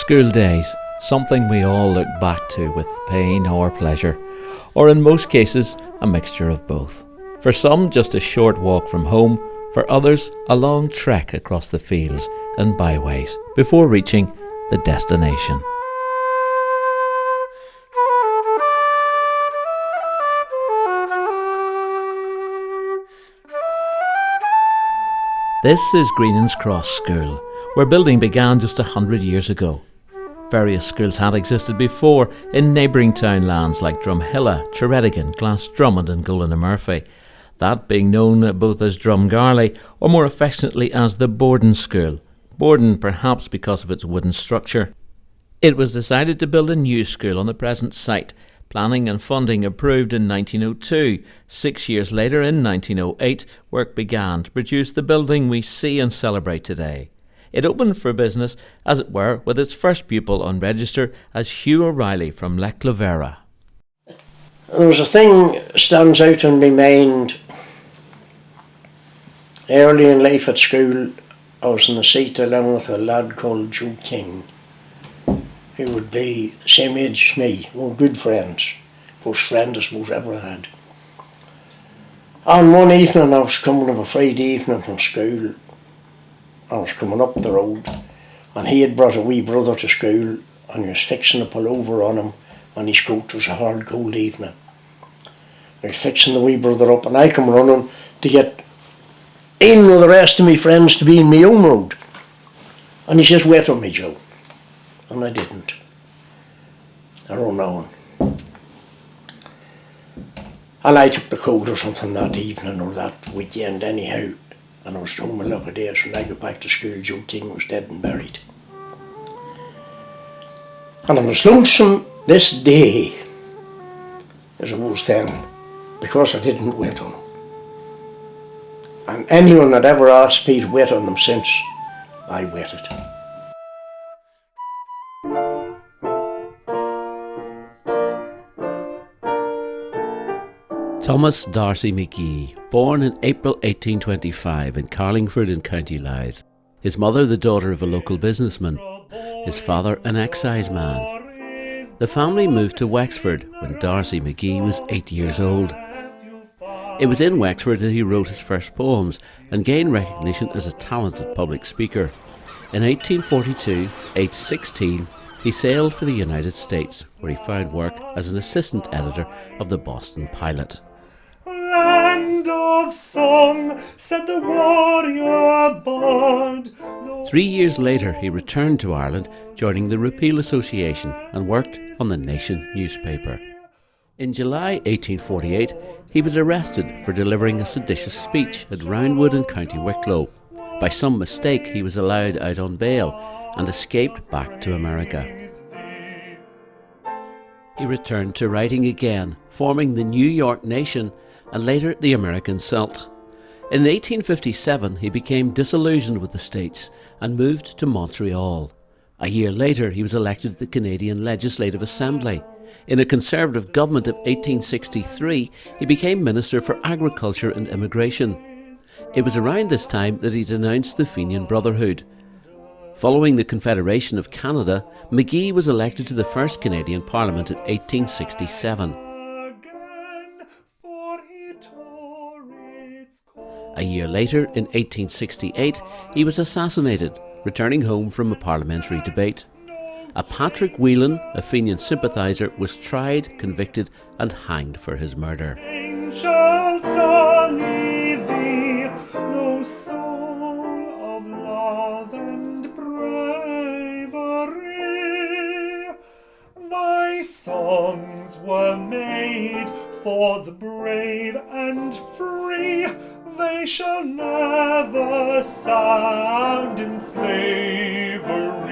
School days, something we all look back to with pain or pleasure, or in most cases, a mixture of both. For some, just a short walk from home, for others, a long trek across the fields and byways before reaching the destination. This is Greenan's Cross School, where building began just 100 years ago. Various schools had existed before in neighbouring townlands like Drumhilla, Cheredigan, Glasdrummond and Golanamurphy, that being known both as Drumgarley or more affectionately as the Borden School, Borden perhaps because of its wooden structure. It was decided to build a new school on the present site. Planning and funding approved in 1902. 6 years later, in 1908, work began to produce the building we see and celebrate today. It opened for business, as it were, with its first pupil on register as Hugh O'Reilly from Leclavera. There was a thing stands out in my mind. Early in life at school, I was in the seat along with a lad called Joe King, who would be the same age as me. We were good friends, first friend I suppose I ever had. And one evening I was coming of a Friday evening from school. I was coming up the road and he had brought a wee brother to school and he was fixing a pullover on him on his coat. It was a hard cold evening. He was fixing the wee brother up and I come running to get in with the rest of my friends to be in my own road. And he says, "Wait on me, Joe." And I didn't. I run on. And I took the cold or something that evening or that weekend anyhow. And I was home 11 days. When I got back to school, Joe King was dead and buried. And I was lonesome this day as I was then because I didn't wait on him. And anyone that ever asked me to wait on them since, I waited. Thomas D'Arcy McGee, born in April 1825 in Carlingford in County Louth. His mother the daughter of a local businessman, his father an exciseman. The family moved to Wexford when D'Arcy McGee was 8 years old. It was in Wexford that he wrote his first poems and gained recognition as a talented public speaker. In 1842, aged 16, he sailed for the United States, where he found work as an assistant editor of the Boston Pilot. "Land of song," said the warrior bard. 3 years later, he returned to Ireland, joining the Repeal Association and worked on the Nation newspaper. In July 1848, he was arrested for delivering a seditious speech at Roundwood in County Wicklow. By some mistake, he was allowed out on bail and escaped back to America. He returned to writing again, forming the New York Nation and later the American Celt. In 1857, he became disillusioned with the States and moved to Montreal. A year later, he was elected to the Canadian Legislative Assembly. In a Conservative government of 1863, he became Minister for Agriculture and Immigration. It was around this time that he denounced the Fenian Brotherhood. Following the Confederation of Canada, McGee was elected to the first Canadian Parliament in 1867. A year later, in 1868, he was assassinated, returning home from a parliamentary debate. A Patrick Whelan, a Fenian sympathiser, was tried, convicted and hanged for his murder. Angel sully thee, thou soul of love and bravery. Thy songs were made for the brave and free. They shall never sound in slavery.